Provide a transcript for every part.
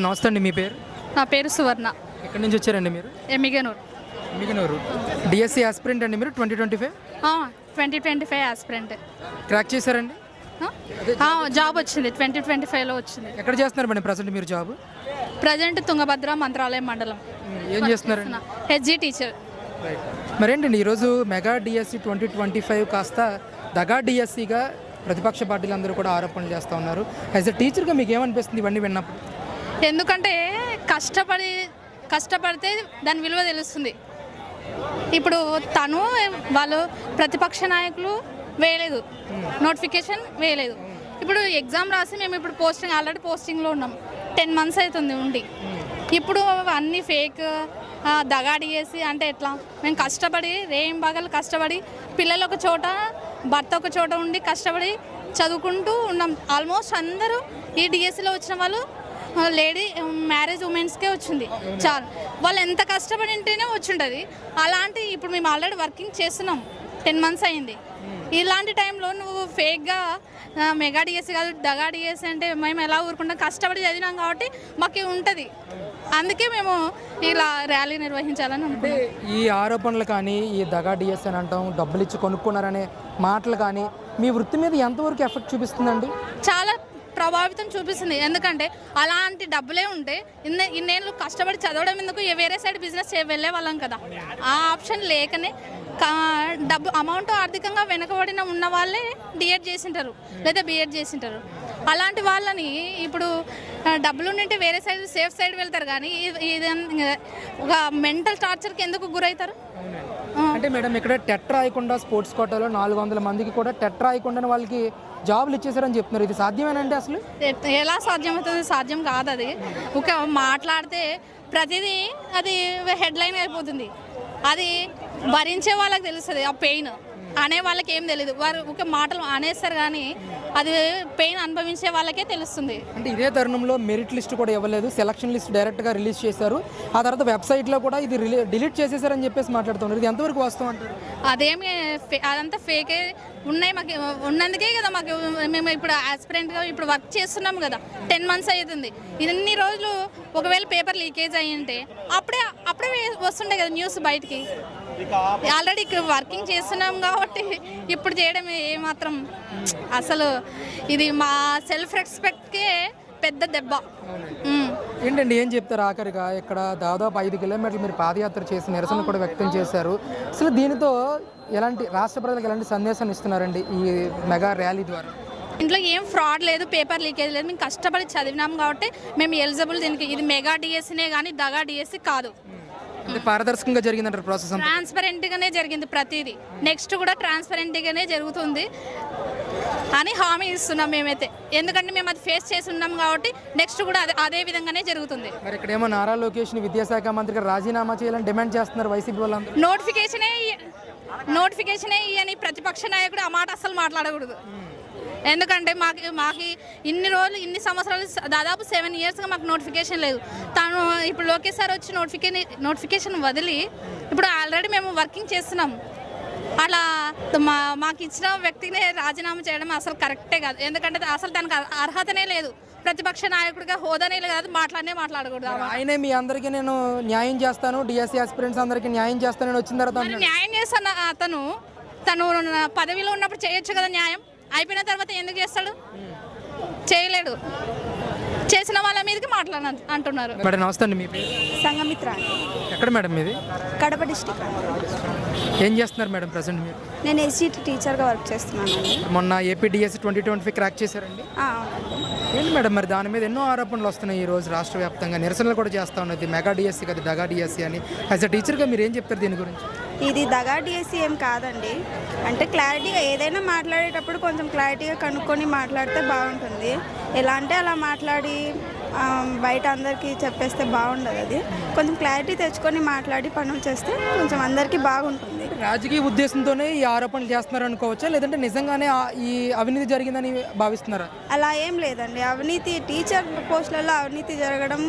నమస్తే అండి, మీ పేరు? నా పేరు సువర్ణ. ఎక్కడి నుంచి వచ్చారండి మీరు? ఎమిగనూరు. డిఎస్సి ఆస్పిరెంట్ అండి మీరు 2025? 2025 ఆస్పిరెంట్. క్రాక్ చేశారండి? జాబ్ వచ్చింది 2025లో వచ్చింది. ఎక్కడ చేస్తున్నారు మేడం ప్రజెంట్ మీరు జాబ్? ప్రజెంట్ తుంగభద్ర మంత్రాలయం మండలం. ఏం చేస్తున్నారండి? HG teacher. మరేంటండి ఈరోజు మెగా డిఎస్సి 2025 కాస్త దగా డిఎస్సిగా ప్రతిపక్ష పార్టీలు అందరూ కూడా ఆరోపణలు చేస్తూ ఉన్నారు. యాజ్ ఎ టీచర్గా మీకు ఏమనిపిస్తుంది ఇవన్నీ విన్నప్పుడు? ఎందుకంటే కష్టపడితే దాని విలువ తెలుస్తుంది. ఇప్పుడు వాళ్ళు ప్రతిపక్ష నాయకులు వేయలేదు, నోటిఫికేషన్ వేయలేదు. ఇప్పుడు ఎగ్జామ్ రాసి మేము ఇప్పుడు ఆల్రెడీ పోస్టింగ్లో ఉన్నాం. 10 months అవుతుంది ఉండి. ఇప్పుడు అన్నీ ఫేక్ దగా డిఎస్సి అంటే ఎట్లా? మేము కష్టపడి రేయింబగలు కష్టపడి పిల్లలు ఒక చోట భర్త ఒక చోట ఉండి కష్టపడి చదువుకుంటూ ఉన్నాం. ఆల్మోస్ట్ అందరూ ఈ డిఎస్సిలో వచ్చిన వాళ్ళు లేడీ మ్యారేజ్ ఉమెన్స్కే వచ్చింది. చాలు వాళ్ళు ఎంత కష్టపడి ఉంటేనే వచ్చుంటుంది. అలాంటి ఇప్పుడు మేము ఆల్రెడీ వర్కింగ్ చేస్తున్నాం, 10 months అయింది. ఇలాంటి టైంలో నువ్వు ఫేక్గా మెగా డిఎస్సి కాదు దగా డిఎస్సి అంటే మేము ఎలా ఊరుకుంటాం? కష్టపడి చదివినాం కాబట్టి మాకు ఉంటుంది. అందుకే మేము ఇలా ర్యాలీ నిర్వహించాలని అనుకుంటున్నాం. ఈ ఆరోపణలు కానీ, ఈ దగా డిఎస్సి అని అంటాం, డబ్బులు ఇచ్చి కొనుక్కున్నారనే మాటలు కానీ మీ వృత్తి మీద ఎంతవరకు ఎఫెక్ట్ చూపిస్తుందండి? చాలా ప్రభావితం చూపిస్తుంది. ఎందుకంటే అలాంటి డబ్బులే ఉంటే ఇన్నేళ్ళు కష్టపడి చదవడం ఎందుకు? వేరే సైడ్ బిజినెస్ వెళ్ళే వాళ్ళం కదా. ఆ ఆప్షన్ లేకనే డబ్బు అమౌంట్ ఆర్థికంగా వెనుకబడిన ఉన్న వాళ్ళే డిఎడ్ చేసింటారు లేదా బిఎడ్ చేసింటారు. అలాంటి వాళ్ళని ఇప్పుడు డబ్బులు ఉంటే వేరే సైడ్ సేఫ్ సైడ్ వెళ్తారు. కానీ ఒక మెంటల్ టార్చర్కి ఎందుకు గురవుతారు? అంటే మేడం ఇక్కడ టెట్ రాయకుండా స్పోర్ట్స్ కోటాలో 400 మందికి కూడా టెట్ రాయకుండా వాళ్ళకి జాబులు ఇచ్చేసారని చెప్తున్నారు. ఇది సాధ్యమేనండి? అసలు ఎలా సాధ్యమవుతుంది? సాధ్యం కాదు. అది ఒక మాట్లాడితే ప్రతిదీ అది హెడ్లైన్ అయిపోతుంది. అది భరించే వాళ్ళకి తెలుస్తుంది ఆ పెయిన్, అనే వాళ్ళకి ఏం తెలియదు. వారు ఒక మాటలు అనేస్తారు కానీ అది పెయిన్ అనుభవించే వాళ్ళకే తెలుస్తుంది. అంటే ఇదే తరుణంలో మెరిట్ లిస్ట్ కూడా ఇవ్వలేదు, సెలక్షన్ లిస్ట్ డైరెక్ట్గా రిలీజ్ చేశారు. ఆ తర్వాత వెబ్సైట్లో కూడా ఇది డిలీట్ చేసేసారని చెప్పేసి మాట్లాడుతున్నారు. ఇది ఎంతవరకు వాస్తవం అంటారు? అదంతా ఫేకే ఉన్నాయి. మాకు ఉన్నందుకే కదా మాకు మేము ఇప్పుడు ఆస్పిరెంట్గా ఇప్పుడు వర్క్ చేస్తున్నాము కదా. 10 months అవుతుంది. ఇన్ని రోజులు ఒకవేళ పేపర్ లీకేజ్ అయ్యి ఉంటే అప్పుడే వస్తుండే కదా న్యూస్ బయటికి. ఆల్రెడీ ఇక్కడ వర్కింగ్ చేస్తున్నాం కాబట్టి ఇప్పుడు చేయడం ఏమాత్రం అసలు ఇది మా సెల్ఫ్ రెస్పెక్ట్కే పెద్ద దెబ్బ. ఏంటండి ఏం చెప్తారు ఆఖరిగా? ఇక్కడ దాదాపు 5 kilometers మీరు పాదయాత్ర చేసి నిరసన కూడా వ్యక్తం చేశారు. అసలు దీనితో రాష్ట్ర ప్రజలకు ఎలాంటి సందేశాన్ని ఇస్తున్నారండి ఈ మెగా ర్యాలీ ద్వారా? ఇంట్లో ఏం ఫ్రాడ్ లేదు, పేపర్ లీకేజ్ లేదు. మేము కష్టపడి చదివినాం కాబట్టి మేము ఎలిజిబుల్ దీనికి. ఇది మెగా డిఎస్సీనే కానీ దగా డిఎస్సీ కాదు. పారదర్శకంగా జరిగిందంటారు ప్రాసెస్? ట్రాన్స్పరెంట్గానే జరిగింది ప్రతిదీ. నెక్స్ట్ కూడా ట్రాన్స్పరెంట్గానే జరుగుతుంది అని హామీ ఇస్తున్నాం మేమైతే. ఎందుకంటే మేము అది ఫేస్ చేసి ఉన్నాం కాబట్టి నెక్స్ట్ కూడా అదే విధంగానే జరుగుతుంది. మరి ఇక్కడేమో నారా లోకేష్ విద్యాశాఖ మంత్రిగా రాజీనామా చేయాలని డిమాండ్ చేస్తున్నారు వైసీపీ వాళ్ళందరూ. నోటిఫికేషనే అని ప్రతిపక్ష నాయకుడు ఆ మాట అస్సలు మాట్లాడకూడదు. ఎందుకంటే మాకు ఇన్ని రోజులు ఇన్ని సంవత్సరాలు దాదాపు 7 yearsగా మాకు నోటిఫికేషన్ లేదు. తను ఇప్పుడు లోకేష్ సార్ వచ్చి నోటిఫికేషన్ వదిలి ఇప్పుడు ఆల్రెడీ మేము వర్కింగ్ చేస్తున్నాం. అలా మాకు ఇచ్చిన వ్యక్తినే రాజీనామా చేయడం అసలు కరెక్టే కాదు. ఎందుకంటే అసలు తనకు అర్హతనే లేదు. ప్రతిపక్ష నాయకుడిగా హోదానే లేదు. మాట్లాడకూడదు. ఆయనే మీ అందరికీ నేను న్యాయం చేస్తాను, డిఎస్సి ఆస్పిరెంట్స్ అందరికీ న్యాయం చేస్తానని వచ్చిన తర్వాత న్యాయం చేస్తాను. తను పదవిలో ఉన్నప్పుడు చేయొచ్చు కదా న్యాయం. అయిపోయిన తర్వాత ఎందుకు చేస్తాడు? చేయలేడు. చేసిన వాళ్ళ మీదకి అంటున్నారు. మేడం నమస్తే అండి, మీ పేరు? సంగమిత్ర. ఎక్కడ మేడం మీది? కడప డిస్ట్రిక్ట్. ఏం చేస్తున్నారు మేడం ప్రజెంట్ మీరు? నేను హెచ్జీ టీచర్గా వర్క్ చేస్తున్నానండి. మొన్న ఏపీ డిఎస్సి 2025 క్రాక్ చేశారండి. ఏంటి మేడం మరి దాని మీద ఎన్నో ఆరోపణలు వస్తున్నాయి. ఈ రోజు రాష్ట్ర వ్యాప్తంగా నిరసనలు కూడా చేస్తూ ఉన్నది. మెగా డిఎస్సి కదా దగా డిఎస్సి అని. యాజ్ అ టీచర్గా మీరు ఏం చెప్తారు దీని గురించి? ఇది దగా డిఎస్సి ఏం కాదండి. అంటే క్లారిటీగా ఏదైనా మాట్లాడేటప్పుడు కొంచెం క్లారిటీగా కనుక్కొని మాట్లాడితే బాగుంటుంది. ఎలా అంటే అలా మాట్లాడి బయట అందరికీ చెప్పేస్తే బాగుండదు. అది కొంచెం క్లారిటీ తెచ్చుకొని మాట్లాడి పనులు చేస్తే కొంచెం అందరికీ బాగుంటుంది. రాజకీయ ఉద్దేశంతోనే ఈ ఆరోపణలు చేస్తున్నారు అనుకోవచ్చా, లేదంటే నిజంగానే ఈ అవినీతి జరిగిందని భావిస్తున్నారా? అలా ఏం లేదండి. అవినీతి టీచర్ పోస్టులలో అవినీతి జరగడం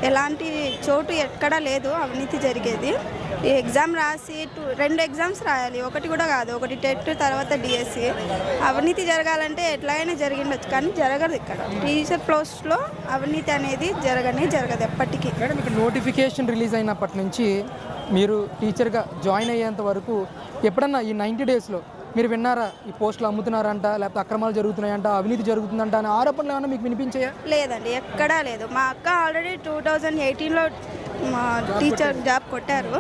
ఎలాంటి చోటు ఎక్కడా లేదు. అవినీతి జరిగేది ఈ ఎగ్జామ్ రాసి 2 ఎగ్జామ్స్ రాయాలి, ఒకటి కూడా కాదు, ఒకటి టెట్ తర్వాత డిఎస్సి. అవినీతి జరగాలంటే ఎట్లయినా జరిగిండొచ్చు, కానీ జరగదు. ఇక్కడ టీచర్ పోస్ట్లో అవినీతి అనేది జరగదు ఎప్పటికీ. మేడం, ఇక్కడ నోటిఫికేషన్ రిలీజ్ అయినప్పటి నుంచి మీరు టీచర్గా జాయిన్ అయ్యేంత వరకు ఎప్పుడన్నా ఈ 90 డేస్లో మీరు విన్నారా ఈ పోస్టులు అమ్ముతున్నారంట, లేకపోతే అక్రమాలు జరుగుతున్నాయంట, అవినీతి జరుగుతుందంట అనే ఆరోపణలు ఏమన్నా మీకు వినిపించాయా? లేదండి, ఎక్కడా లేదు. మా అక్క ఆల్రెడీ 2018లో టీచర్ జాబ్ కొట్టారు.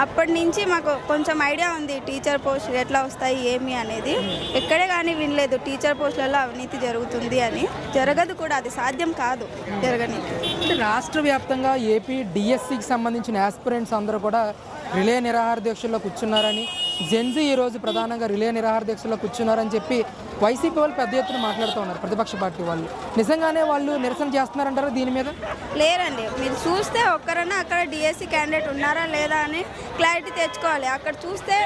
అప్పటి నుంచి మాకు కొంచెం ఐడియా ఉంది టీచర్ పోస్టులు ఎట్లా వస్తాయి ఏమి అనేది. ఎక్కడే కానీ వినలేదు టీచర్ పోస్టులలో అవినీతి జరుగుతుంది అని. జరగదు కూడా, అది సాధ్యం కాదు జరగనీకి. అంటే రాష్ట్ర వ్యాప్తంగా ఏపీ డిఎస్సికి సంబంధించిన ఆస్పిరెంట్స్ అందరూ కూడా రిలే నిరాహార దీక్షల్లో కూర్చున్నారని, జెన్జీ ఈరోజు ప్రధానంగా రిలే నిరాహార దీక్షల్లో కూర్చున్నారని చెప్పి వైసీపీ వాళ్ళు పెద్ద ఎత్తున మాట్లాడుతూ ఉన్నారు, ప్రతిపక్ష పార్టీ వాళ్ళు. నిజంగానే వాళ్ళు నిరసన చేస్తున్నారంటారా దీని మీద? లేరండి, మీరు చూస్తే ఒక్కరన్నా అక్కడ డిఎస్సి క్యాండిడేట్ ఉన్నారా లేదా అని క్లారిటీ తెచ్చుకోవాలి. అక్కడ చూస్తే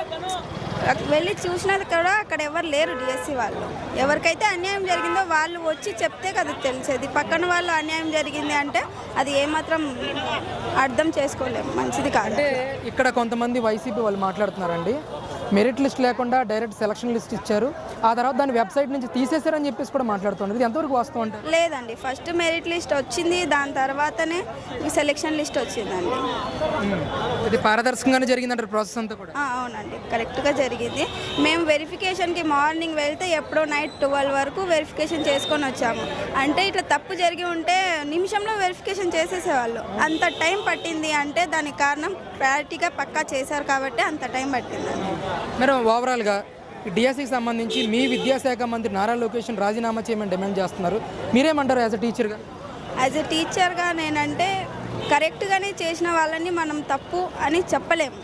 వెళ్ళి చూసినది కూడా అక్కడ ఎవరు లేరు డిఎస్సి వాళ్ళు. ఎవరికైతే అన్యాయం జరిగిందో వాళ్ళు వచ్చి చెప్తే కదా తెలిసేది. పక్కన వాళ్ళు అన్యాయం జరిగింది అంటే అది ఏమాత్రం అర్థం చేసుకోలేము, మంచిది కాదు. అంటే ఇక్కడ కొంతమంది వైసీపీ వాళ్ళు మాట్లాడుతున్నారండి, మెరిట్ లిస్ట్ లేకుండా డైరెక్ట్ సెలక్షన్ లిస్ట్ ఇచ్చారు, ఆ తర్వాత దాన్ని వెబ్సైట్ నుంచి తీసేశారని చెప్పేసి కూడా మాట్లాడుతున్నారు. ఇది ఎంతవరకు వాస్తవం అంటే? లేదండి, ఫస్ట్ మెరిట్ లిస్ట్ వచ్చింది, దాని తర్వాతనే సెలక్షన్ లిస్ట్ వచ్చిందండి. ఇది పారదర్శకంగానే జరిగిందంటారు ప్రాసెస్ అంతా కూడా? అవునండి, కరెక్ట్గా జరిగింది. మేము వెరిఫికేషన్కి మార్నింగ్ వెళ్తే ఎప్పుడో నైట్ 12 వరకు వెరిఫికేషన్ చేసుకొని వచ్చాము. అంటే ఇట్లా తప్పు జరిగి ఉంటే నిమిషంలో వెరిఫికేషన్ చేసేసేవాళ్ళు. అంత టైం పట్టింది అంటే దానికి కారణం క్లారిటీగా పక్కా చేశారు కాబట్టి అంత టైం పట్టిందండి. మేడం, ఓవరాల్గా డిఎస్సికి సంబంధించి మీ విద్యాశాఖ మంత్రి నారా లోకేష్ రాజీనామా చేయమని డిమాండ్ చేస్తున్నారు. మీరేమంటారు యాజ్ అ టీచర్గా? యాజ్ ఎ టీచర్గా నేనంటే కరెక్ట్గానే చేసిన వాళ్ళని మనం తప్పు అని చెప్పలేము,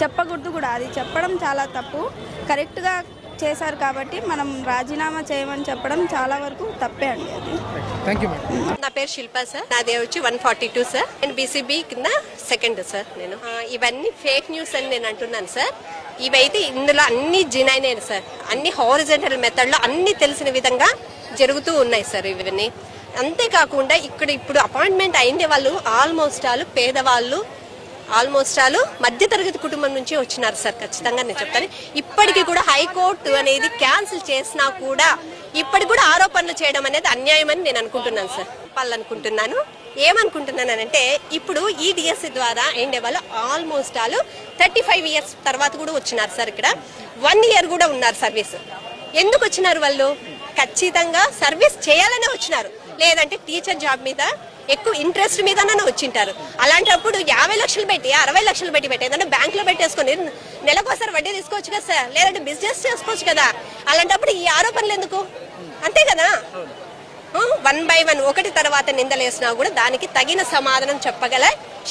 చెప్పకూడదు కూడా. అది చెప్పడం చాలా తప్పు. కరెక్ట్గా చేశారు కాబట్టి మనం రాజీనామా చేయమని చెప్పడం చాలా వరకు తప్పే అండి. అది థ్యాంక్ యూ మేడం. నా పేరు శిల్ప సార్, నాది వచ్చి 142 సార్. నేను బీసీబీ కింద సెకండ్ సార్. నేను ఇవన్నీ ఫేక్ న్యూస్ అని నేను అంటున్నాను సార్. ఇవైతే ఇందులో అన్ని జినైనే సార్, అన్ని హారిజంటల్ మెథడ్లో అన్ని తెలిసిన విధంగా జరుగుతూ ఉన్నాయి సార్ ఇవన్నీ. అంతేకాకుండా ఇప్పుడు అపాయింట్మెంట్ అయిందే వాళ్ళు ఆల్మోస్ట్ ఆల్ పేదవాళ్ళు, ఆల్మోస్ట్ ఆల్ మధ్యతరగతి కుటుంబం నుంచి వచ్చినారు సార్. ఖచ్చితంగా నేను చెప్తాను. ఇప్పటికీ కూడా హైకోర్టు అనేది క్యాన్సిల్ చేసినా కూడా ఇప్పటికి కూడా ఆరోపణలు చేయడం అనేది అన్యాయం అని నేను అనుకుంటున్నాను సార్. చెప్పాలనుకుంటున్నాను. ఏమనుకుంటున్నానంటే ఇప్పుడు ఈ డిఎస్సి ద్వారా అయిండే వాళ్ళు ఆల్మోస్ట్ ఆల్ 35 ఇయర్స్ తర్వాత కూడా వచ్చినారు సార్. ఇక్కడ 1 ఇయర్ కూడా ఉన్నారు సర్వీస్. ఎందుకు వచ్చినారు వాళ్ళు? ఖచ్చితంగా సర్వీస్ చేయాలనే వచ్చినారు, లేదంటే టీచర్ జాబ్ మీద ఎక్కువ ఇంట్రెస్ట్ మీదనే వచ్చింటారు. అలాంటప్పుడు 50 లక్షలు పెట్టి 60 లక్షలు పెట్టి ఏదైనా బ్యాంకులో పెట్టేసుకొని నెలకోసారి వడ్డీ తీసుకోవచ్చు కదా సార్, లేదంటే బిజినెస్ చేసుకోవచ్చు కదా. అలాంటప్పుడు ఈ ఆరోపణలు ఎందుకు? అంతే కదా. 1 by 1 ఒకటి తర్వాత నిందలేసినా కూడా దానికి తగిన సమాధానం చెప్పగల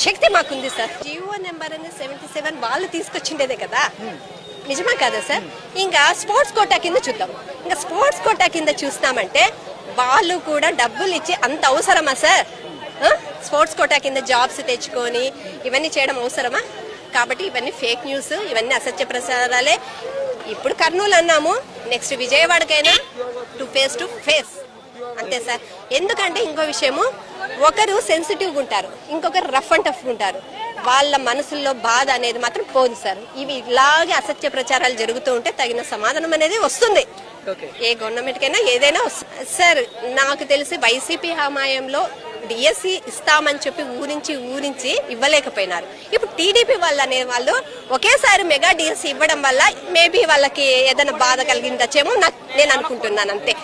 శక్తి మాకుంది సార్. జియో నెంబర్ అనేది 77 వాళ్ళు తీసుకొచ్చిండేదే కదా, నిజమా కదా సార్? ఇంకా స్పోర్ట్స్ కోటా కింద చూద్దాం. ఇంకా స్పోర్ట్స్ కోటా కింద చూస్తామంటే వాళ్ళు కూడా డబ్బులు ఇచ్చి అంత అవసరమా సార్? స్పోర్ట్స్ కోటా కింద జాబ్స్ తెచ్చుకొని ఇవన్నీ చేయడం అవసరమా? కాబట్టి ఇవన్నీ ఫేక్ న్యూస్, ఇవన్నీ అసత్య ప్రచారాలే. ఇప్పుడు కర్నూలు అన్నాము, నెక్స్ట్ విజయవాడకైనా టు ఫేస్ అంతే సార్. ఎందుకంటే ఇంకో విషయము, ఒకరు సెన్సిటివ్గా ఉంటారు, ఇంకొకరు రఫ్ అండ్ టఫ్ ఉంటారు. వాళ్ళ మనసుల్లో బాధ అనేది మాత్రం పోదు సార్. ఇవి ఇలాగే అసత్య ప్రచారాలు జరుగుతూ ఉంటే తగిన సమాధానం అనేది వస్తుంది. ఏ గవర్నమెంట్ కైనా ఏదైనా వస్తుంది సార్. నాకు తెలిసి వైసీపీ హయాంలో డిఎస్సి ఇస్తామని చెప్పి ఊరించి ఇవ్వలేకపోయినారు. ఇప్పుడు టీడీపీ వాళ్ళు అనే వాళ్ళు ఒకేసారి మెగా డిఎస్సి ఇవ్వడం వల్ల మేబీ వాళ్ళకి ఏదైనా బాధ కలిగిందచ్చేమో నేను అనుకుంటున్నాను అంతే.